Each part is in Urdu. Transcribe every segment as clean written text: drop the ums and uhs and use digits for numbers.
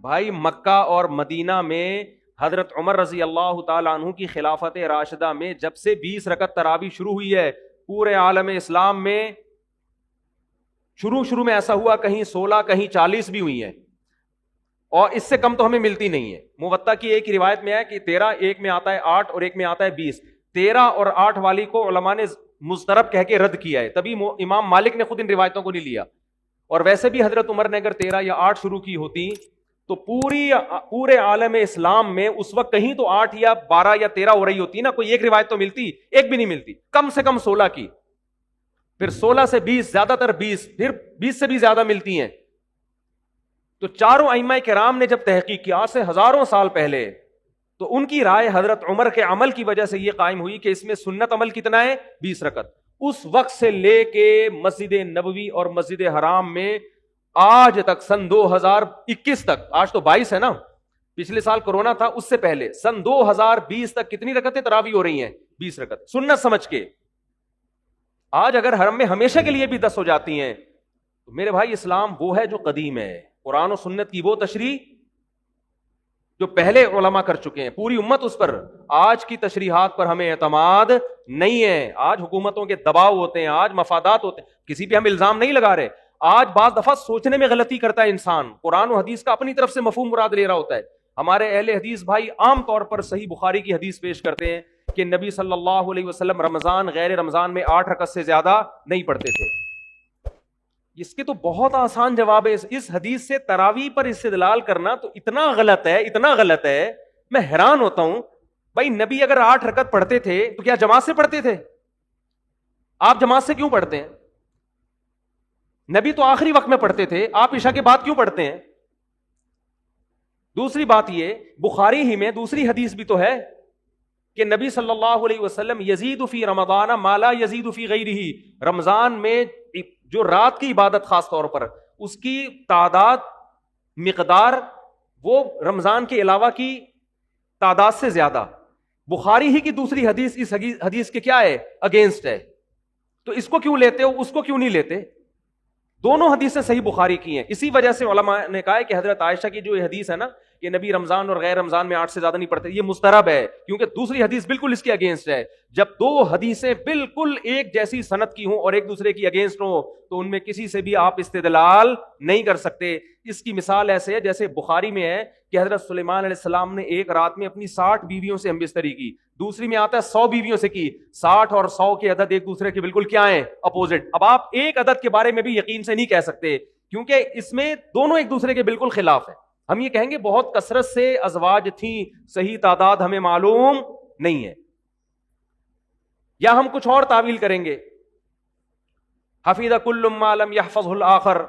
بھائی مکہ اور مدینہ میں حضرت عمر رضی اللہ تعالیٰ عنہ کی خلافت راشدہ میں جب سے 20 رکعت تراویح شروع ہوئی ہے پورے عالم اسلام میں، شروع میں ایسا ہوا کہیں 16 کہیں 40 بھی ہوئی ہیں، اور اس سے کم تو ہمیں ملتی نہیں ہے۔ موطا کی ایک روایت میں ہے کہ 13، ایک میں آتا ہے 8 اور ایک میں آتا ہے 20۔ 13 اور 8 والی کو علماء نے مضطرب کہہ کے رد کیا ہے، تبھی امام مالک نے خود ان روایتوں کو نہیں لیا۔ اور ویسے بھی حضرت عمر نے اگر 13 یا 8 شروع کی ہوتی تو پورے عالم اسلام میں اس وقت کہیں تو 8 یا 12 یا 13 ہو رہی ہوتی نا، کوئی ایک روایت تو ملتی، ایک بھی نہیں ملتی، کم سے کم 16 کی، پھر 16 سے 20، زیادہ تر 20، پھر 20 سے بھی زیادہ ملتی ہیں۔ تو چاروں ائمہ کرام نے جب تحقیق کی آج سے ہزاروں سال پہلے، تو ان کی رائے حضرت عمر کے عمل کی وجہ سے یہ قائم ہوئی کہ اس میں سنت عمل کتنا ہے، 20 رکعت۔ اس وقت سے لے کے مسجد نبوی اور مسجد حرام میں آج تک سن 2021 تک، آج تو 22 ہے نا، پچھلے سال کورونا تھا، اس سے پہلے سن 2020 تک کتنی رکعتیں تراویح ہو رہی ہیں، 20 رکعت سنت سمجھ کے۔ آج اگر حرم میں ہمیشہ کے لیے بھی 10 ہو جاتی ہیں تو میرے بھائی اسلام وہ ہے جو قدیم ہے، قرآن و سنت کی وہ تشریح جو پہلے علماء کر چکے ہیں، پوری امت اس پر۔ آج کی تشریحات پر ہمیں اعتماد نہیں ہے، آج حکومتوں کے دباؤ ہوتے ہیں، آج مفادات ہوتے ہیں، کسی پہ ہم الزام نہیں لگا رہے۔ آج بعض دفعہ سوچنے میں غلطی کرتا ہے انسان، قرآن و حدیث کا اپنی طرف سے مفہوم مراد لے رہا ہوتا ہے۔ ہمارے اہل حدیث بھائی عام طور پر صحیح بخاری کی حدیث پیش کرتے ہیں کہ نبی صلی اللہ علیہ وسلم رمضان غیر رمضان میں 8 رکعت سے زیادہ نہیں پڑھتے تھے۔ اس کے تو بہت آسان جواب ہے، اس حدیث سے تراویح پر استدلال کرنا تو اتنا غلط ہے، میں حیران ہوتا ہوں۔ بھائی نبی اگر 8 رکعت پڑھتے تھے تو کیا جماعت سے پڑھتے تھے؟ آپ جماعت سے کیوں پڑھتے ہیں؟ نبی تو آخری وقت میں پڑھتے تھے، آپ عشاء کے بعد کیوں پڑھتے ہیں؟ دوسری بات یہ، بخاری ہی میں دوسری حدیث بھی تو ہے کہ نبی صلی اللہ علیہ وسلم یزید فی رمضان ما لا یزید فی غیرہ، رمضان میں جو رات کی عبادت خاص طور پر اس کی تعداد، مقدار وہ رمضان کے علاوہ کی تعداد سے زیادہ۔ بخاری ہی کی دوسری حدیث اس حدیث کے کیا ہے، اگینسٹ ہے، تو اس کو کیوں لیتے ہو، اس کو کیوں نہیں لیتے؟ دونوں حدیثیں صحیح بخاری کی ہیں۔ اسی وجہ سے علماء نے کہا ہے کہ حضرت عائشہ کی جو یہ حدیث ہے نا کہ نبی رمضان اور غیر رمضان میں 8 سے زیادہ نہیں پڑھتے، یہ مسترب ہے، کیونکہ دوسری حدیث بالکل اس کے اگینسٹ ہے۔ جب دو حدیثیں بالکل ایک جیسی سند کی ہوں اور ایک دوسرے کی اگینسٹ ہوں تو ان میں کسی سے بھی آپ استدلال نہیں کر سکتے۔ اس کی مثال ایسے ہے جیسے بخاری میں ہے کہ حضرت سلیمان علیہ السلام نے ایک رات میں اپنی 60 بیویوں سے ہم بستری کی، دوسری میں آتا ہے 100 بیویوں سے کی۔ 60 اور 100 کے عدد ایک دوسرے کے بالکل کیا ہیں، اپوزٹ۔ اب آپ ایک عدد کے بارے میں بھی یقین سے نہیں کہہ سکتے کیونکہ اس میں دونوں ایک دوسرے کے بالکل خلاف ہیں۔ ہم یہ کہیں گے بہت کثرت سے ازواج تھیں، صحیح تعداد ہمیں معلوم نہیں ہے، یا ہم کچھ اور تعویل کریں گے، حفظ کل ما لم يحفظه الآخر،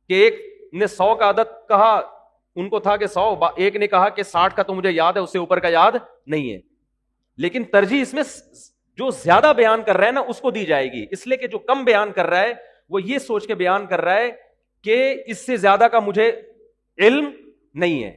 کہ ایک نے 100 کا عدد کہا، ان کو تھا کہ 100، ایک نے کہا کہ 60 کا تو مجھے یاد ہے، اس سے اوپر کا یاد نہیں ہے۔ لیکن ترجیح اس میں جو زیادہ بیان کر رہا ہے نا اس کو دی جائے گی، اس لیے کہ جو کم بیان کر رہا ہے وہ یہ سوچ کے بیان کر رہا ہے کہ اس سے زیادہ کا مجھے علم نہیں ہے۔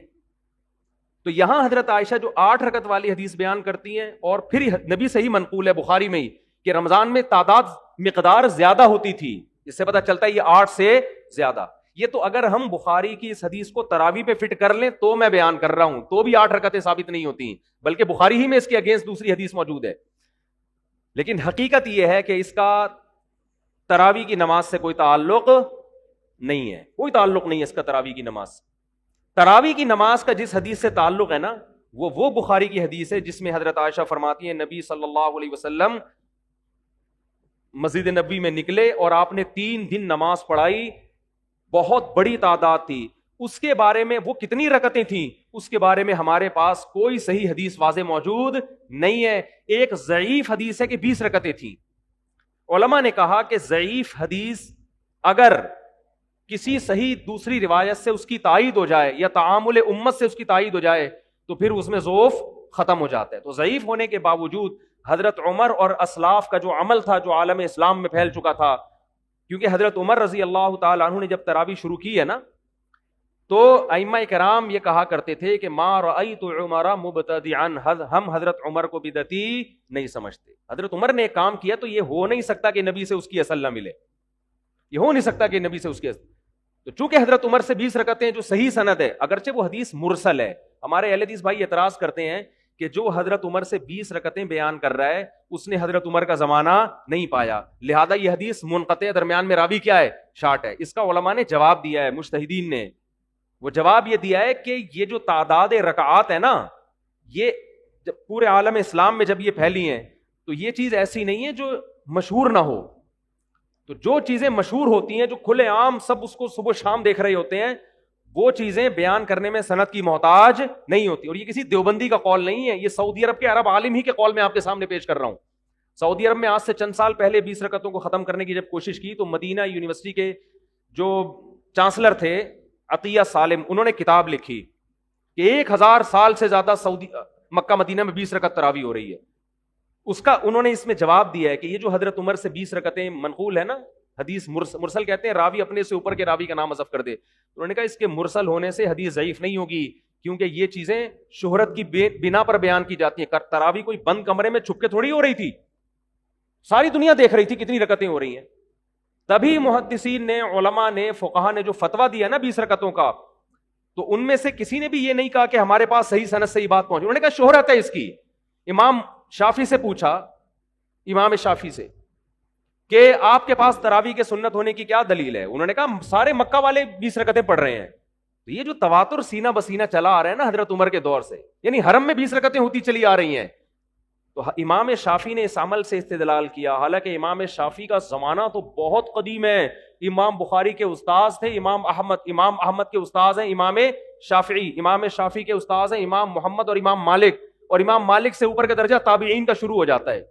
تو یہاں حضرت عائشہ جو 8 رکعت والی حدیث بیان کرتی ہیں، اور پھر نبی سے ہی منقول ہے بخاری میں ہی کہ رمضان میں تعداد، مقدار زیادہ ہوتی تھی، اس سے پتہ چلتا ہے یہ 8 سے زیادہ۔ یہ تو اگر ہم بخاری کی اس حدیث کو تراویح پہ فٹ کر لیں تو میں بیان کر رہا ہوں، تو بھی 8 رکعتیں ثابت نہیں ہوتی، بلکہ بخاری ہی میں اس کے اگینسٹ دوسری حدیث موجود ہے۔ لیکن حقیقت یہ ہے کہ اس کا تراویح کی نماز سے کوئی تعلق نہیں ہے، کوئی تعلق نہیں ہے اس کا تراویح کی نماز۔ تراویح کی نماز کا جس حدیث سے تعلق ہے نا وہ بخاری کی حدیث ہے جس میں حضرت عائشہ فرماتی ہیں نبی صلی اللہ علیہ وسلم مسجد نبی میں نکلے اور آپ نے 3 دن نماز پڑھائی، بہت بڑی تعداد تھی۔ اس کے بارے میں وہ کتنی رکعتیں تھیں اس کے بارے میں ہمارے پاس کوئی صحیح حدیث واضح موجود نہیں ہے۔ ایک ضعیف حدیث ہے کہ 20 رکعتیں تھیں۔ علماء نے کہا کہ ضعیف حدیث اگر کسی صحیح دوسری روایت سے اس کی تائید ہو جائے یا تعامل امت سے اس کی تائید ہو جائے تو پھر اس میں ضعف ختم ہو جاتا ہے۔ تو ضعیف ہونے کے باوجود حضرت عمر اور اسلاف کا جو عمل تھا جو عالم اسلام میں پھیل چکا تھا، کیونکہ حضرت عمر رضی اللہ تعالی عنہ نے جب تراویح شروع کی ہے نا تو ائمہ کرام یہ کہا کرتے تھے کہ ما رأیت عمر مبتدعا، ہم حضرت عمر کو بدعتی نہیں سمجھتے۔ حضرت عمر نے ایک کام کیا تو یہ ہو نہیں سکتا کہ نبی سے اس کی اصل نہ ملے، یہ ہو نہیں سکتا کہ نبی سے اس کی اصل۔ تو چونکہ حضرت عمر سے 20 رکعتیں جو صحیح سند ہے، اگرچہ وہ حدیث مرسل ہے، ہمارے اہل حدیث بھائی اعتراض کرتے ہیں کہ جو حضرت عمر سے 20 رکعتیں بیان کر رہا ہے اس نے حضرت عمر کا زمانہ نہیں پایا، لہذا یہ حدیث منقطع، درمیان میں راوی کیا ہے؟ شارٹ ہے۔ اس کا علماء نے جواب دیا ہے، مجتہدین نے وہ جواب یہ دیا ہے کہ یہ جو تعداد رکعات ہے نا، یہ جب پورے عالم اسلام میں جب یہ پھیلی ہیں تو یہ چیز ایسی نہیں ہے جو مشہور نہ ہو، تو جو چیزیں مشہور ہوتی ہیں، جو کھلے عام سب اس کو صبح شام دیکھ رہے ہوتے ہیں، وہ چیزیں بیان کرنے میں سند کی محتاج نہیں ہوتی۔ اور یہ کسی دیوبندی کا قول نہیں ہے، یہ سعودی عرب کے عرب عالم ہی کے قول میں آپ کے سامنے پیش کر رہا ہوں۔ سعودی عرب میں آج سے چند سال پہلے 20 رکعتوں کو ختم کرنے کی جب کوشش کی تو مدینہ یونیورسٹی کے جو چانسلر تھے عطیہ سالم، انہوں نے کتاب لکھی کہ 1000 سال سے زیادہ مکہ مدینہ میں 20 رکعت تراویح ہو رہی ہے۔ اس کا انہوں نے اس میں جواب دیا ہے کہ یہ جو حضرت عمر سے 20 رکعتیں منقول ہے نا، حدیث مرسل کہتے ہیں راوی اپنے سے اوپر کے راوی کا نام حذف کر دے، انہوں نے کہا اس کے مرسل ہونے سے حدیث ضعیف نہیں ہوگی، کیونکہ یہ چیزیں شہرت کی بنا پر بیان کی جاتی ہیں۔ تراویح کوئی بند کمرے میں چھپ کے تھوڑی ہو رہی تھی، ساری دنیا دیکھ رہی تھی کتنی رکعتیں ہو رہی ہیں۔ تبھی محدثین نے، علماء نے، فقہا نے جو فتویٰ دیا نا 20 رکعتوں کا، تو ان میں سے کسی نے بھی یہ نہیں کہا کہ ہمارے پاس صحیح سند سے یہ بات پہنچی، انہوں نے کہا شہرت ہے اس کی۔ امام شافعی سے پوچھا، امام شافعی سے، کہ آپ کے پاس تراویح کے سنت ہونے کی کیا دلیل ہے؟ انہوں نے کہا سارے مکہ والے 20 رکعتیں پڑھ رہے ہیں۔ تو یہ جو تواتر سینہ بسینہ چلا آ رہا ہے نا حضرت عمر کے دور سے، یعنی حرم میں 20 رکعتیں ہوتی چلی آ رہی ہیں، تو امام شافعی نے اس عمل سے استدلال کیا، حالانکہ امام شافعی کا زمانہ تو بہت قدیم ہے۔ امام بخاری کے استاذ تھے امام احمد کے استاذ ہیں امام شافعی، امام شافعی کے استاذ ہیں امام محمد اور امام مالک، اور امام مالک سے اوپر کا درجہ تابعین کا شروع ہو جاتا ہے۔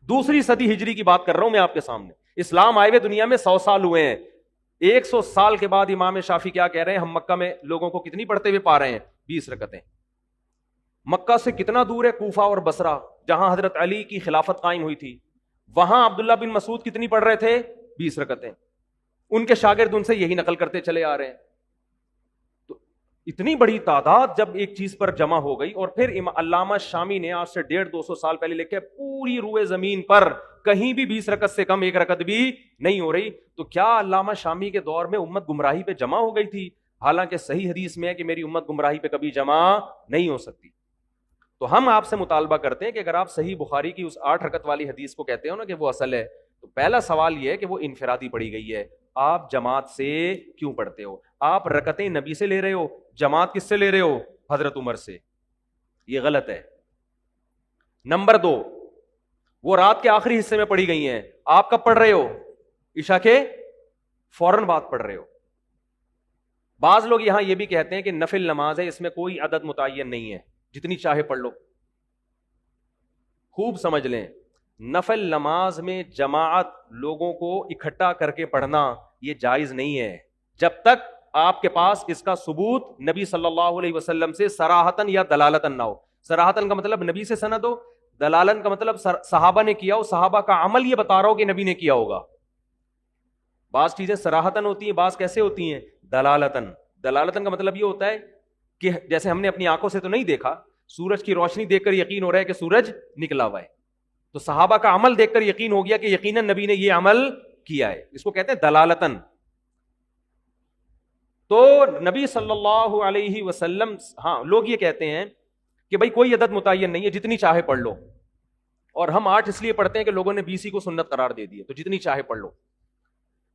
2 صدی ہجری کی بات کر رہا ہوں میں آپ کے سامنے، اسلام آئے ہوئے دنیا میں 100 سال ہوئے ہیں۔ 100 سال کے بعد امام شافعی کیا کہہ رہے ہیں؟ ہم مکہ میں لوگوں کو کتنی پڑھتے ہوئے پا رہے ہیں؟ 20 رکعتیں۔ مکہ سے کتنا دور ہے کوفہ اور بصرہ، جہاں حضرت علی کی خلافت قائم ہوئی تھی، وہاں عبداللہ بن مسعود کتنی پڑھ رہے تھے؟ 20 رکعتیں۔ ان کے شاگرد ان سے یہی نقل کرتے چلے آ رہے ہیں۔ تو اتنی بڑی تعداد جب ایک چیز پر جمع ہو گئی، اور پھر علامہ شامی نے آج سے 150-200 سال پہلے لکھے پوری روئے زمین پر کہیں بھی 20 رکعت سے کم 1 رکعت بھی نہیں ہو رہی، تو کیا علامہ شامی کے دور میں امت گمراہی پہ جمع ہو گئی تھی؟ حالانکہ صحیح حدیث میں ہے کہ میری امت گمراہی پہ کبھی جمع نہیں ہو سکتی۔ تو ہم آپ سے مطالبہ کرتے ہیں کہ اگر آپ صحیح بخاری کی اس 8 رکعت والی حدیث کو کہتے ہو نا کہ وہ اصل ہے، تو پہلا سوال یہ ہے کہ وہ انفرادی پڑھی گئی ہے، آپ جماعت سے کیوں پڑھتے ہو؟ آپ رکعتیں نبی سے لے رہے ہو، جماعت کس سے لے رہے ہو؟ حضرت عمر سے، یہ غلط ہے۔ نمبر 2، وہ رات کے آخری حصے میں پڑھی گئی ہیں، آپ کب پڑھ رہے ہو؟ عشاء کے فوراً بعد پڑھ رہے ہو۔ بعض لوگ یہاں یہ بھی کہتے ہیں کہ نفل نماز ہے، اس میں کوئی عدد متعین نہیں ہے، جتنی چاہے پڑھ لو۔ خوب سمجھ لیں، نفل نماز میں جماعت لوگوں کو اکٹھا کر کے پڑھنا یہ جائز نہیں ہے، جب تک آپ کے پاس اس کا ثبوت نبی صلی اللہ علیہ وسلم سے صراحتاً یا دلالتاً نہ ہو۔ صراحتاً کا مطلب نبی سے سند ہو، دلالن کا مطلب صحابہ نے کیا ہو، صحابہ کا عمل یہ بتا رہا ہو کہ نبی نے کیا ہوگا۔ بعض چیزیں صراحتاً ہوتی ہیں، بعض کیسے ہوتی ہیں؟ دلالتاً۔ دلالتاً کا مطلب یہ ہوتا ہے کہ جیسے ہم نے اپنی آنکھوں سے تو نہیں دیکھا، سورج کی روشنی دیکھ کر یقین ہو رہا ہے کہ سورج نکلا ہوا ہے، تو صحابہ کا عمل دیکھ کر یقین ہو گیا کہ یقیناً نبی نے یہ عمل کیا ہے، اس کو کہتے ہیں دلالتاً۔ تو نبی صلی اللہ علیہ وسلم، ہاں لوگ یہ کہتے ہیں کہ بھائی کوئی عدد متعین نہیں ہے، جتنی چاہے پڑھ لو، اور ہم 8 اس لیے پڑھتے ہیں کہ لوگوں نے 20 کو سنت قرار دے دی ہے، تو جتنی چاہے پڑھ لو۔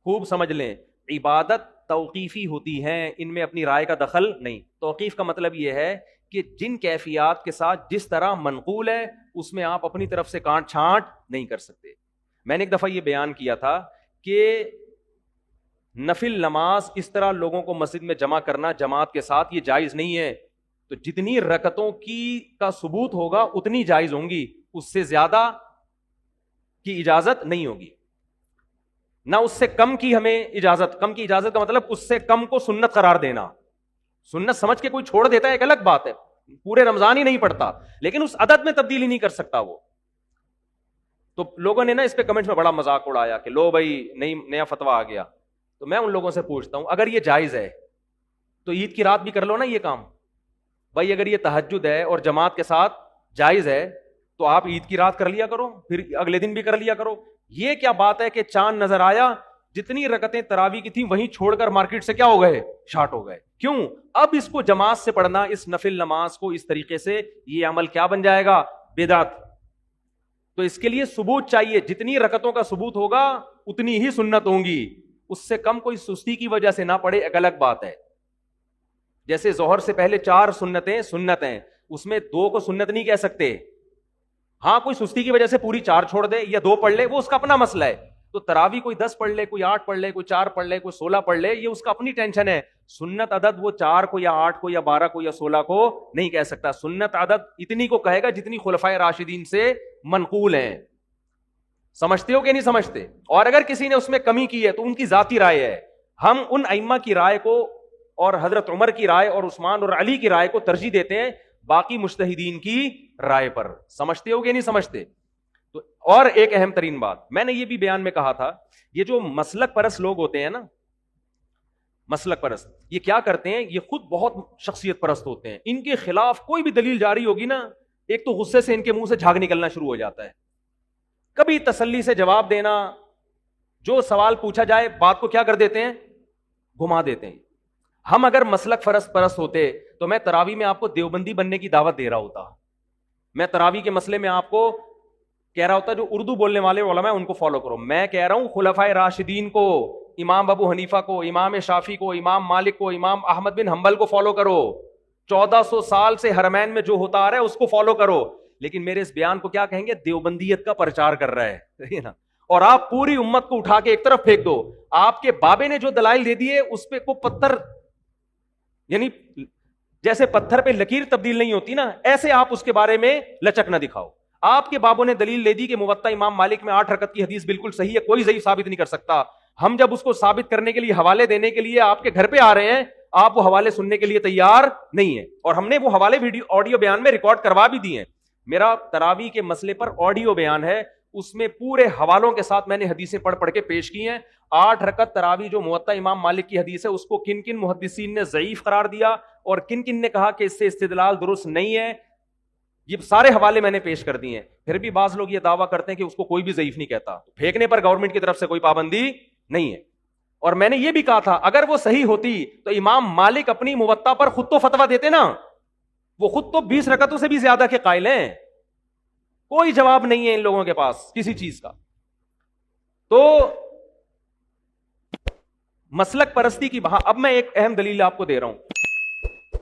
خوب سمجھ لیں، عبادت توقیفی ہوتی ہے، ان میں اپنی رائے کا دخل نہیں۔ توقیف کا مطلب یہ ہے کہ جن کیفیات کے ساتھ جس طرح منقول ہے اس میں آپ اپنی طرف سے کانٹ چھانٹ نہیں کر سکتے۔ میں نے ایک دفعہ یہ بیان کیا تھا کہ نفل نماز اس طرح لوگوں کو مسجد میں جمع کرنا جماعت کے ساتھ یہ جائز نہیں ہے، تو جتنی رکعتوں کا ثبوت ہوگا اتنی جائز ہوں گی، اس سے زیادہ کی اجازت نہیں ہوگی، نہ اس سے کم کی ہمیں اجازت۔ کم کی اجازت کا مطلب اس سے کم کو سنت قرار دینا۔ سنت سمجھ کے کوئی چھوڑ دیتا ہے ایک الگ بات ہے، پورے رمضان ہی نہیں پڑھتا لیکن اس عدد میں تبدیلی نہیں کر سکتا وہ۔ تو لوگوں نے نا اس پہ کمنٹ میں بڑا مذاق اڑایا کہ لو بھائی نیا فتویٰ آ گیا۔ تو میں ان لوگوں سے پوچھتا ہوں، اگر یہ جائز ہے تو عید کی رات بھی کر لو نا یہ کام بھائی۔ اگر یہ تہجد ہے اور جماعت کے ساتھ جائز ہے تو آپ عید کی رات کر لیا کرو، پھر اگلے دن بھی کر لیا کرو۔ یہ کیا بات ہے کہ چاند نظر آیا جتنی رکعتیں تراوی کی تھیں وہیں چھوڑ کر مارکیٹ سے کیا ہو گئے؟ شارٹ ہو گئے. کیوں؟ اب اس کو جماعت سے پڑھنا, اس نفل نماز کو اس طریقے سے, یہ عمل کیا بن جائے گا؟ بدعت. تو اس کے لیے ثبوت چاہیے, جتنی رکعتوں کا ثبوت ہوگا اتنی ہی سنت ہوں گی, اس سے کم کوئی سستی کی وجہ سے نہ پڑھے ایک الگ بات ہے. جیسے ظہر سے پہلے 4 سنتیں سنت ہیں, اس میں 2 کو سنت نہیں کہہ سکتے. ہاں کوئی سستی کی وجہ سے پوری 4 چھوڑ دے یا 2 پڑھ لے, وہ اس کا اپنا مسئلہ ہے. تو تراوی کوئی 10 پڑھ لے, کوئی 8 پڑھ لے, کوئی 4 پڑھ لے, کوئی 16 پڑھ لے, یہ اس کا اپنی ٹینشن ہے. سنت عدد وہ 4 کو یا 8 کو یا 12 کو یا 16 کو نہیں کہہ سکتا. سنت عدد اتنی کو کہے گا جتنی خلفائے راشدین سے منقول ہیں. سمجھتے ہو کہ نہیں سمجھتے؟ اور اگر کسی نے اس میں کمی کی ہے تو ان کی ذاتی رائے ہے. ہم ان ائمہ کی رائے کو اور حضرت عمر کی رائے اور عثمان اور علی کی رائے کو ترجیح دیتے ہیں باقی مجتہدین کی رائے پر. سمجھتے ہو کہ نہیں سمجھتے؟ تو اور ایک اہم ترین بات میں نے یہ بھی بیان میں کہا تھا, یہ جو مسلک پرست لوگ ہوتے ہیں نا, مسلک پرست, یہ کیا کرتے ہیں؟ یہ خود بہت شخصیت پرست ہوتے ہیں. ان کے خلاف کوئی بھی دلیل جاری ہوگی نا, ایک تو غصے سے ان کے منہ سے جھاگ نکلنا شروع ہو جاتا ہے. کبھی تسلی سے جواب دینا, جو سوال پوچھا جائے بات کو کیا کر دیتے ہیں؟ گھما دیتے ہیں. ہم اگر مسلک پرست ہوتے تو میں تراوی میں آپ کو دیوبندی بننے کی دعوت دے رہا ہوتا. میں تراوی کے مسئلے میں آپ کو کہہ رہا ہوتا جو اردو بولنے والے علماء ہیں ان کو فالو کرو. میں کہہ رہا ہوں خلفائے راشدین کو, امام ابو حنیفہ کو, امام شافعی کو, امام مالک کو, امام احمد بن حنبل کو فالو کرو. 1400 سال سے حرمین میں جو ہوتا آ رہا ہے اس کو فالو کرو. لیکن میرے اس بیان کو کیا کہیں گے؟ دیوبندیت کا پرچار کر رہا ہے نا. اور آپ پوری امت کو اٹھا کے ایک طرف پھینک دو. آپ کے بابے نے جو دلائل دے دیے اس پہ کو پتھر, یعنی جیسے پتھر پہ لکیر تبدیل نہیں ہوتی نا, ایسے آپ اس کے بارے میں لچک نہ دکھاؤ. آپ کے بابوں نے دلیل دے دی کہ موطا امام مالک میں 8 رکعت کی حدیث بالکل صحیح ہے, کوئی ضعیف ثابت نہیں کر سکتا. ہم جب اس کو ثابت کرنے کے لیے حوالے دینے کے لیے آپ کے گھر پہ آ رہے ہیں, آپ وہ حوالے سننے کے لیے تیار نہیں ہیں. اور ہم نے وہ حوالے آڈیو بیان میں ریکارڈ کروا بھی دیے ہیں. میرا تراوی کے مسئلے پر آڈیو بیان ہے, اس میں پورے حوالوں کے ساتھ میں نے حدیثیں پڑھ کے پیش کی ہیں. 8 رکعت تراوی جو موطا امام مالک کی حدیث ہے اس کو کن کن محدثین نے ضعیف قرار دیا اور کن کن نے کہا کہ اس سے استدلال درست نہیں ہے, یہ سارے حوالے میں نے پیش کر دیے ہیں. پھر بھی بعض لوگ یہ دعویٰ کرتے ہیں کہ اس کو کوئی بھی ضعیف نہیں کہتا. پھینکنے پر گورنمنٹ کی طرف سے کوئی پابندی نہیں ہے. اور میں نے یہ بھی کہا تھا اگر وہ صحیح ہوتی تو امام مالک اپنی موطا پر خود تو فتویٰ دیتے نا, وہ خود تو 20 رکعتوں سے بھی زیادہ کے قائل ہیں. کوئی جواب نہیں ہے ان لوگوں کے پاس کسی چیز کا. تو مسلک پرستی کی اب میں ایک اہم دلیل آپ کو دے رہا ہوں.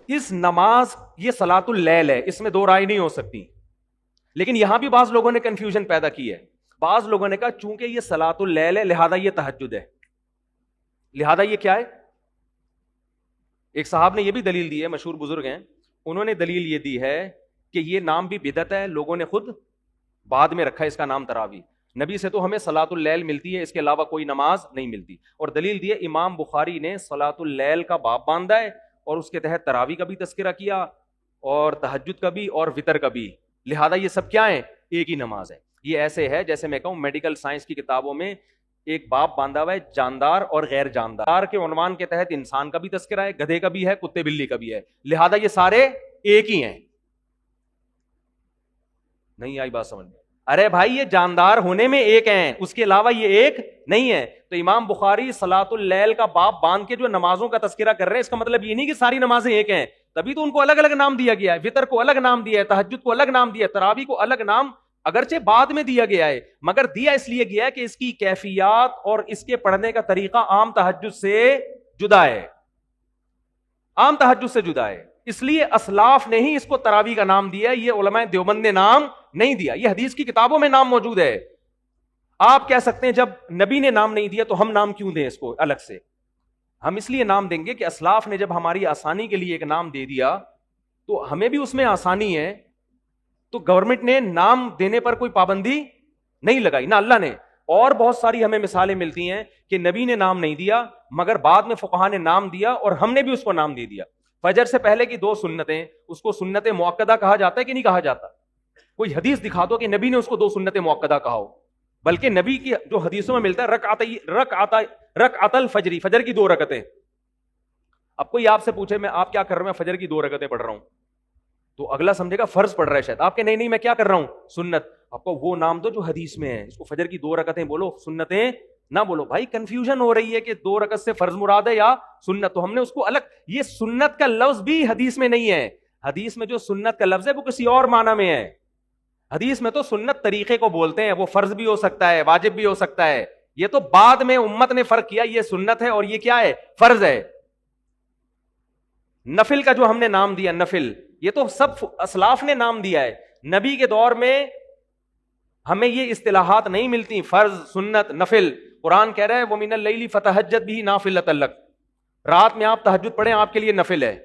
اس نماز یہ صلاۃ اللیل ہے, اس میں 2 رائے نہیں ہو سکتی. لیکن یہاں بھی بعض لوگوں نے کنفیوژن پیدا کی ہے. بعض لوگوں نے کہا چونکہ یہ صلاۃ اللیل ہے لہذا یہ تہجد ہے. لہذا یہ کیا ہے؟ ایک صاحب نے یہ بھی دلیل دی ہے, مشہور بزرگ ہیں, انہوں نے دلیل یہ دی ہے کہ یہ نام بھی بدعت ہے, لوگوں نے خود بعد میں رکھا ہے اس کا نام تراوی. نبی سے تو ہمیں صلاۃ اللیل ملتی ہے, اس کے علاوہ کوئی نماز نہیں ملتی. اور دلیل دی ہے امام بخاری نے صلاۃ اللیل کا باب باندھا ہے اور اس کے تحت تراوی کا بھی تذکرہ کیا اور تہجد کا بھی اور وتر کا بھی. لہذا یہ سب کیا ہیں؟ ایک ہی نماز ہے. یہ ایسے ہے جیسے میں کہوں میڈیکل سائنس کی کتابوں میں ایک باب باندھا ہوا ہے جاندار اور غیر جاندار کے عنوان کے تحت انسان کا بھی تذکرہ ہے, گدھے کا بھی ہے, کتے بلی کا بھی ہے. لہذا یہ سارے ایک ہی ہیں. نہیں آئی بات سمجھ میں؟ ارے بھائی یہ جاندار ہونے میں ایک ہیں, اس کے علاوہ یہ ایک نہیں ہے. تو امام بخاری صلاۃ اللیل کا باب باندھ کے جو نمازوں کا تذکرہ کر رہے ہیں, اس کا مطلب یہ نہیں کہ ساری نمازیں ایک ہیں. تبھی تو ان کو الگ الگ نام دیا گیا ہے. وتر کو الگ نام دیا ہے, تہجد کو الگ نام دیا ہے, تراوی کو الگ نام اگرچہ بعد میں دیا گیا ہے, مگر دیا اس لیے گیا ہے کہ اس کی کیفیات اور اس کے پڑھنے کا طریقہ عام تہجد سے جدا ہے. عام تہجد سے جدا ہے, اس لیے اسلاف نے ہی اس کو تراوی کا نام دیا. یہ علماء دیوبند نے نام نہیں دیا, یہ حدیث کی کتابوں میں نام موجود ہے. آپ کہہ سکتے ہیں جب نبی نے نام نہیں دیا تو ہم نام کیوں دیں اس کو الگ سے؟ ہم اس لیے نام دیں گے کہ اسلاف نے جب ہماری آسانی کے لیے ایک نام دے دیا تو ہمیں بھی اس میں آسانی ہے. تو گورنمنٹ نے نام دینے پر کوئی پابندی نہیں لگائی, نہ اللہ نے. اور بہت ساری ہمیں مثالیں ملتی ہیں کہ نبی نے نام نہیں دیا مگر بعد میں فقہا نے نام دیا اور ہم نے بھی اس کو نام دے دیا. فجر سے پہلے کی 2 سنتیں, اس کو سنت مؤکدہ کہا جاتا ہے کہ نہیں کہا جاتا؟ کوئی حدیث دکھا دو کہ نبی نے اس کو 2 سنت مؤکدہ کہا ہو. بلکہ نبی کی جو حدیثوں میں ملتا ہے رکعت الفجر, فجر کی 2 رکعتیں. اب کوئی آپ سے پوچھے میں آپ کیا کر رہا ہوں, میں فجر کی 2 رکعتیں پڑھ رہا ہوں, تو اگلا سمجھے گا فرض پڑھ رہا ہے شاید. آپ کے نہیں میں کیا کر رہا ہوں, سنت. آپ کو وہ نام دو جو حدیث میں ہے, اس کو فجر کی 2 رکعتیں بولو, سنتیں نہ بولو بھائی کنفیوژن ہو رہی ہے کہ 2 رکعت سے فرض مراد ہے یا سنت, تو ہم نے اس کو الگ, یہ سنت کا لفظ بھی حدیث میں نہیں ہے. حدیث میں جو سنت کا لفظ ہے وہ کسی اور معنی میں ہے. حدیث میں تو سنت طریقے کو بولتے ہیں, وہ فرض بھی ہو سکتا ہے, واجب بھی ہو سکتا ہے. یہ تو بعد میں امت نے فرق کیا, یہ سنت ہے اور یہ کیا ہے, فرض ہے. نفل کا جو ہم نے نام دیا نفل, یہ تو سب اسلاف نے نام دیا ہے. نبی کے دور میں ہمیں یہ اصطلاحات نہیں ملتی, فرض, سنت, نفل. قرآن کہہ رہا ہے وَمِنَ اللَّيْلِ فَتَهَجَّدْ بِهِ نَافِلَةً لَكَ, رات میں آپ تہجد پڑھیں آپ کے لیے نفل ہے.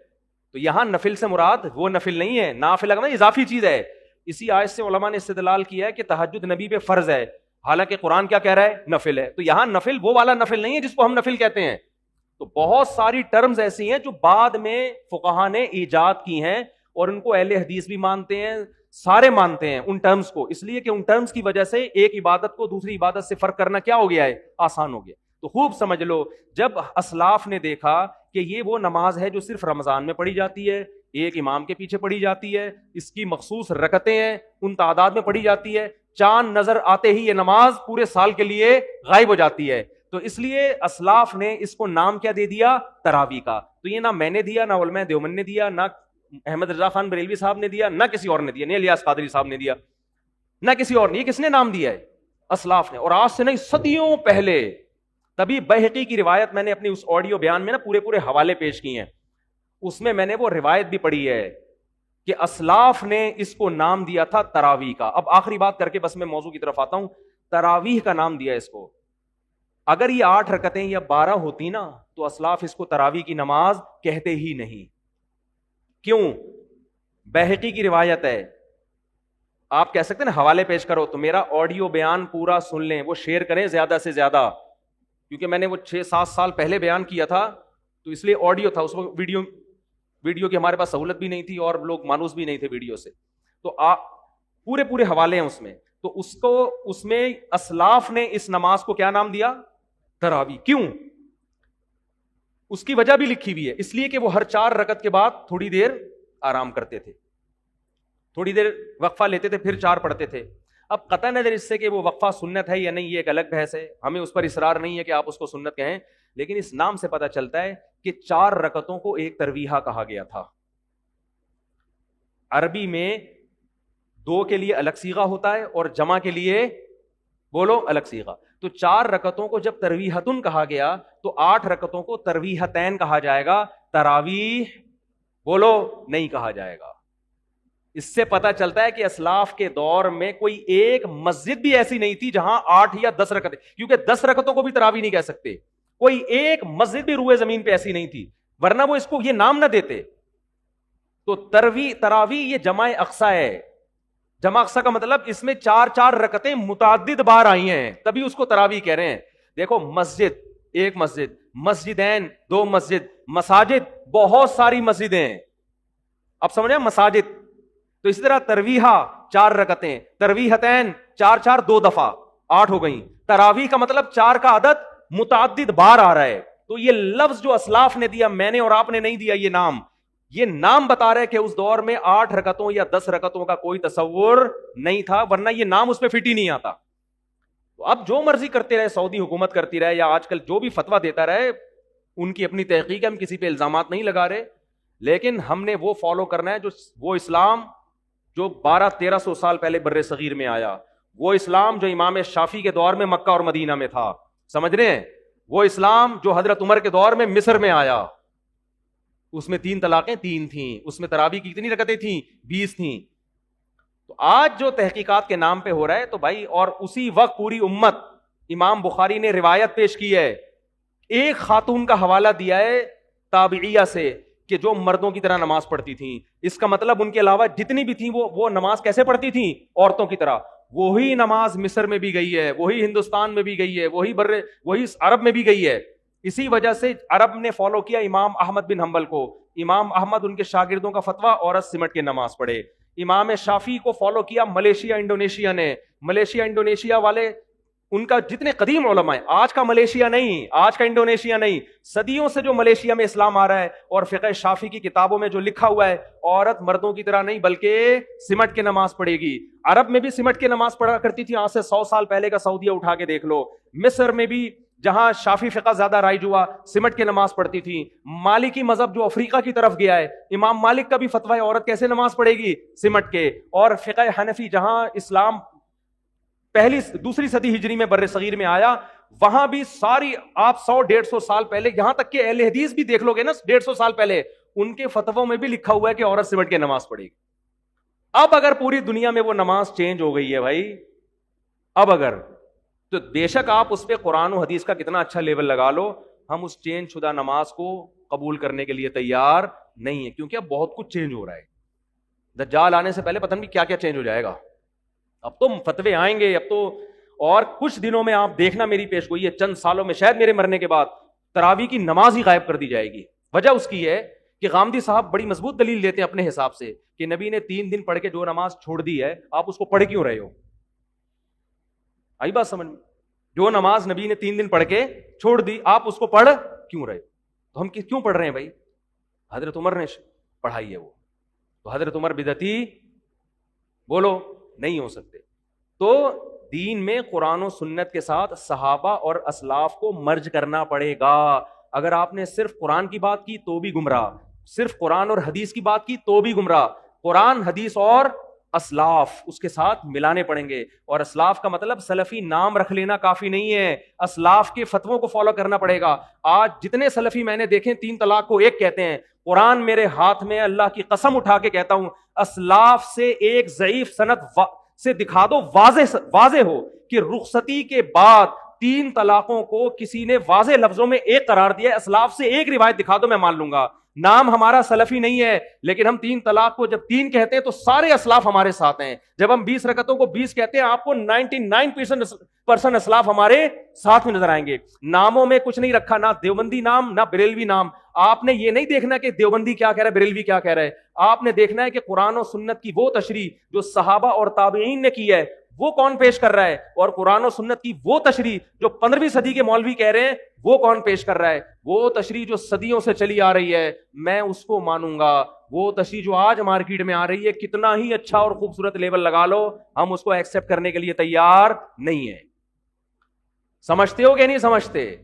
تو یہاں نفل سے مراد وہ نفل نہیں ہے, نافلہ کا اضافی چیز ہے. اسی آیت سے علماء نے استدلال کیا ہے کہ تہجد نبی پہ فرض ہے, حالانکہ قرآن کیا کہہ رہا ہے, نفل ہے. تو یہاں نفل وہ والا نفل نہیں ہے جس کو ہم نفل کہتے ہیں. تو بہت ساری ٹرمز ایسی ہیں جو بعد میں فقہا نے ایجاد کی ہیں, اور ان کو اہل حدیث بھی مانتے ہیں, سارے مانتے ہیں ان ٹرمز کو, اس لیے کہ ان ٹرمز کی وجہ سے ایک عبادت کو دوسری عبادت سے فرق کرنا کیا ہو گیا ہے, آسان ہو گیا. تو خوب سمجھ لو, جب اسلاف نے دیکھا کہ یہ وہ نماز ہے جو صرف رمضان میں پڑھی جاتی ہے, ایک امام کے پیچھے پڑھی جاتی ہے, اس کی مخصوص رکعتیں ہیں, ان تعداد میں پڑھی جاتی ہے, چاند نظر آتے ہی یہ نماز پورے سال کے لیے غائب ہو جاتی ہے, تو اس لیے اسلاف نے اس کو نام کیا دے دیا, تراویح کا. تو یہ نہ میں نے دیا, نہ علماء دیوبند نے دیا, نہ احمد رضا خان بریلوی صاحب نے دیا, نہ کسی اور نے دیا, نہ الیاس قادری صاحب نے دیا, نہ کسی اور نے. یہ کس نے نام دیا ہے, اسلاف نے. اور آج سے نہیں, صدیوں پہلے. تبھی بہقی کی روایت میں نے اپنی اس آڈیو بیان میں نا پورے حوالے پیش کیے ہیں, اس میں نے وہ روایت بھی پڑھی ہے کہ اسلاف نے اس کو نام دیا تھا تراویح کا. اب آخری بات کر کے بس میں موضوع کی طرف آتا ہوں. تراویح کا نام دیا اس کو. اگر یہ 8 رکعتیں یا 12 ہوتی نا تو اسلاف اس کو تراویح کی نماز کہتے ہی نہیں. کیوں؟ بہقی کی روایت ہے. آپ کہہ سکتے ہیں نا حوالے پیش کرو, تو میرا آڈیو بیان پورا سن لیں, وہ شیئر کریں زیادہ سے زیادہ, کیونکہ میں نے وہ 6-7 سال پہلے بیان کیا تھا, تو اس لیے آڈیو تھا, اس کو ویڈیو کی ہمارے پاس سہولت بھی نہیں تھی اور لوگ مانوس بھی نہیں تھے ویڈیو سے, تو پورے حوالے ہیں اس میں. تو اس میں اسلاف نے اس نماز کو کیا نام دیا, تراویح. کیوں؟ اس کی وجہ بھی لکھی ہوئی ہے, اس لیے کہ وہ ہر 4 رکعت کے بعد تھوڑی دیر آرام کرتے تھے, تھوڑی دیر وقفہ لیتے تھے, پھر 4 پڑھتے تھے. اب قطع نظر اس سے کہ وہ وقفہ سنت ہے یا نہیں, یہ ایک الگ بحث ہے, ہمیں اس پر اصرار نہیں ہے کہ آپ اس کو سنت کہیں, لیکن اس نام سے پتہ چلتا ہے کہ 4 رکعتوں کو ایک ترویحہ کہا گیا تھا. عربی میں 2 کے لیے الگ صیغہ ہوتا ہے اور جمع کے لیے بولو الگ صیغہ. تو 4 رکعتوں کو جب ترویحتن کہا گیا تو 8 رکعتوں کو ترویحتین کہا جائے گا, تراویح بولو نہیں کہا جائے گا. اس سے پتا چلتا ہے کہ اسلاف کے دور میں کوئی ایک مسجد بھی ایسی نہیں تھی جہاں 8 یا 10 رکعتیں, کیونکہ 10 رکعتوں کو بھی تراویح نہیں کہہ سکتے, کوئی ایک مسجد بھی روئے زمین پہ ایسی نہیں تھی, ورنہ وہ اس کو یہ نام نہ دیتے. تو تراویح یہ جمع اقصا ہے. جمع اقصا کا مطلب اس میں 4 رکعتیں متعدد بار آئی ہیں, تبھی اس کو تراویح کہہ رہے ہیں. دیکھو مسجد ایک مسجد, مسجدین 2 مسجد, مساجد بہت ساری مسجدیں ہیں. اب سمجھیں مساجد. تو اسی طرح ترویحہ 4 رکعتیں, ترویحتین 4 2 دفعہ 8 ہو گئیں. تراویح کا مطلب 4 کا عدد متعدد بار آ رہا ہے. تو یہ لفظ جو اسلاف نے دیا, میں نے اور آپ نے نہیں دیا, یہ نام بتا رہے کہ اس دور میں 8 رکعتوں یا 10 رکعتوں کا کوئی تصور نہیں تھا, ورنہ یہ نام اس پہ فٹ ہی نہیں آتا. تو اب جو مرضی کرتے رہے, سعودی حکومت کرتی رہے یا آج کل جو بھی فتویٰ دیتا رہے, ان کی اپنی تحقیق ہے, ہم کسی پہ الزامات نہیں لگا رہے, لیکن ہم نے وہ فالو کرنا ہے جو وہ اسلام جو 1200-1300 سال پہلے بر صغیر میں آیا, وہ اسلام جو امام شافعی کے دور میں مکہ اور مدینہ میں تھا, سمجھ رہے ہیں, وہ اسلام جو حضرت عمر کے دور میں مصر میں آیا. اس میں 3 طلاقیں 3 تھیں, اس میں تراویح کی کتنی رکعتیں تھیں, 20 تھیں. تو آج جو تحقیقات کے نام پہ ہو رہا ہے, تو بھائی, اور اسی وقت پوری امت, امام بخاری نے روایت پیش کی ہے, ایک خاتون کا حوالہ دیا ہے تابعیہ سے کہ جو مردوں کی طرح نماز پڑھتی تھیں. اس کا مطلب ان کے علاوہ جتنی بھی تھیں وہ نماز کیسے پڑھتی تھیں, عورتوں کی طرح. وہی نماز مصر میں بھی گئی ہے, وہی ہندوستان میں بھی گئی ہے, وہی عرب میں بھی گئی ہے. اسی وجہ سے عرب نے فالو کیا امام احمد بن حنبل کو. امام احمد ان کے شاگردوں کا فتویٰ, عورت سمٹ کے نماز پڑھے. امام شافعی کو فالو کیا ملیشیا انڈونیشیا نے. ملیشیا انڈونیشیا والے, ان کا جتنے قدیم علماء ہیں, آج کا ملیشیا نہیں, آج کا انڈونیشیا نہیں, صدیوں سے جو ملیشیا میں اسلام آ رہا ہے, اور فقہ شافعی کی کتابوں میں جو لکھا ہوا ہے, عورت مردوں کی طرح نہیں بلکہ سمٹ کے نماز پڑھے گی. عرب میں بھی سمٹ کے نماز پڑھا کرتی تھی, آج سے 100 سال پہلے کا سعودیہ اٹھا کے دیکھ لو. مصر میں بھی جہاں شافی فقہ زیادہ رائج ہوا سمٹ کے نماز پڑھتی تھی. مالکی مذہب جو افریقہ کی طرف گیا ہے, امام مالک کا بھی فتویٰ ہے عورت کیسے نماز پڑھے گی, سمٹ کے. اور فقہ حنفی جہاں اسلام دوسری صدی ہجری میں بر صغیر میں آیا, وہاں بھی ساری آپ 100-150 سال پہلے, یہاں تک کہ اہل حدیث بھی دیکھ لو گے نا 150 سال پہلے, ان کے فتووں میں بھی لکھا ہوا ہے کہ عورت سمٹ کے نماز پڑھے گی. اب اگر پوری دنیا میں وہ نماز چینج ہو گئی ہے بھائی, اب اگر تو بے شک آپ اس پہ قرآن و حدیث کا کتنا اچھا لیول لگا لو, ہم اس چینج شدہ نماز کو قبول کرنے کے لیے تیار نہیں ہے, کیونکہ اب بہت کچھ چینج ہو رہا ہے. دجال آنے سے پہلے پتہ نہیں کیا کیا چینج ہو جائے گا. اب تو فتوے آئیں گے, اب تو اور کچھ دنوں میں آپ دیکھنا میری پیش گوئی ہے, چند سالوں میں شاید میرے مرنے کے بعد تراویح کی نماز ہی غائب کر دی جائے گی. وجہ اس کی ہے کہ غامدی صاحب بڑی مضبوط دلیل دیتے ہیں اپنے حساب سے کہ نبی نے 3 دن پڑھ کے جو نماز چھوڑ دی ہے, آپ اس کو پڑھ کیوں رہے ہو؟ آئی بات سمجھ میں؟ جو نماز نبی نے 3 دن پڑھ کے چھوڑ دی, آپ اس کو پڑھ کیوں رہے؟ تو ہم کیوں پڑھ رہے ہیں بھائی؟ حضرت عمر نے پڑھائی ہے وہ, تو حضرت عمر بدعتی بولو نہیں ہو سکتے. تو دین میں قرآن و سنت کے ساتھ صحابہ اور اسلاف کو مرج کرنا پڑے گا. اگر آپ نے صرف قرآن کی بات کی تو بھی گمراہ, صرف قرآن اور حدیث کی بات کی تو بھی گمراہ. قرآن حدیث اور اسلاف اس کے ساتھ ملانے پڑیں گے. اور اسلاف کا مطلب سلفی نام رکھ لینا کافی نہیں ہے, اسلاف کے فتووں کو فالو کرنا پڑے گا. آج جتنے سلفی میں نے دیکھے 3 طلاق کو ایک کہتے ہیں. قرآن میرے ہاتھ میں, اللہ کی قسم اٹھا کے کہتا ہوں, اسلاف سے ایک ضعیف سند سے دکھا دو واضح ہو کہ رخصتی کے بعد 3 طلاقوں کو کسی نے واضح لفظوں میں ایک قرار دیا ہے. اسلاف سے ایک روایت دکھا دو, میں مان لوں گا. نام ہمارا سلفی نہیں ہے, لیکن ہم 3 طلاق کو جب 3 کہتے ہیں تو سارے اسلاف ہمارے ساتھ ہیں. جب ہم 20 رکعتوں کو 20 کہتے ہیں, آپ کو 99% اسلاف ہمارے ساتھ میں نظر آئیں گے. ناموں میں کچھ نہیں رکھا, نہ دیوبندی نام نہ بریلوی نام. آپ نے یہ نہیں دیکھنا کہ دیوبندی کیا کہہ رہا ہے, بریلوی کیا کہہ رہا ہے. آپ نے دیکھنا ہے کہ قرآن و سنت کی وہ تشریح جو صحابہ اور تابعین نے کی ہے وہ کون پیش کر رہا ہے, اور قرآن و سنت کی وہ تشریح جو 15ویں صدی کے مولوی کہہ رہے ہیں وہ کون پیش کر رہا ہے. وہ تشریح جو صدیوں سے چلی آ رہی ہے میں اس کو مانوں گا. وہ تشریح جو آج مارکیٹ میں آ رہی ہے, کتنا ہی اچھا اور خوبصورت لیبل لگا لو, ہم اس کو ایکسپٹ کرنے کے لیے تیار نہیں ہیں. سمجھتے ہو کہ نہیں سمجھتے؟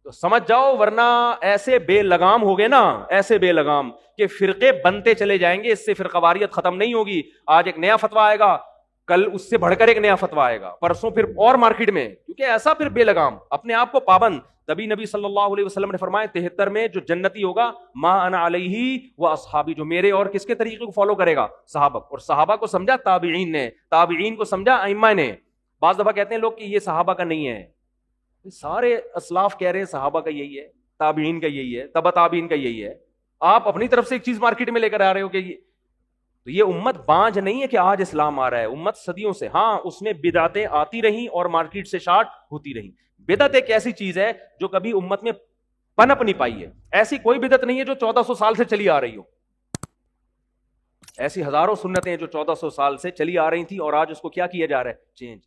تو سمجھ جاؤ, ورنہ ایسے بے لگام ہو گئے نا, ایسے بے لگام کہ فرقے بنتے چلے جائیں گے. اس سے فرقہ واریت ختم نہیں ہوگی. آج ایک نیا فتویٰ آئے گا, کل اس سے بڑھ کر ایک نیا فتویٰ آئے گا, پرسوں پھر اور مارکیٹ میں, کیونکہ ایسا پھر بے لگام اپنے آپ کو پابند. تبھی نبی صلی اللہ علیہ وسلم نے فرمایا 73 میں جو جنتی ہوگا ما انا علیہ و اصحابی, جو میرے اور کس کے طریقے کو فالو کرے گا, صحابہ. اور صحابہ کو سمجھا تابعین نے, تابعین کو سمجھا ائمہ نے. بعض دفعہ کہتے ہیں لوگ کہ یہ صحابہ کا نہیں ہے, سارے اسلاف کہہ رہے ہیں صحابہ کا یہی ہے, تابعین کا یہی ہے, تبع تابعین کا یہی ہے. آپ اپنی طرف سے ایک چیز مارکیٹ میں لے کر آ رہے ہو کہ تو یہ امت بانج نہیں ہے کہ آج اسلام آ رہا ہے. امت صدیوں سے, ہاں اس میں بدعتیں آتی رہیں اور مارکیٹ سے شارٹ ہوتی رہیں. بدعت ایک ایسی چیز ہے جو کبھی امت میں پنپ نہیں پائی ہے. ایسی کوئی بدعت نہیں ہے جو 1400 سال سے چلی آ رہی ہو. ایسی ہزاروں سنتیں جو 1400 سال سے چلی آ رہی تھی اور آج اس کو کیا کیا جا رہا ہے, چینج.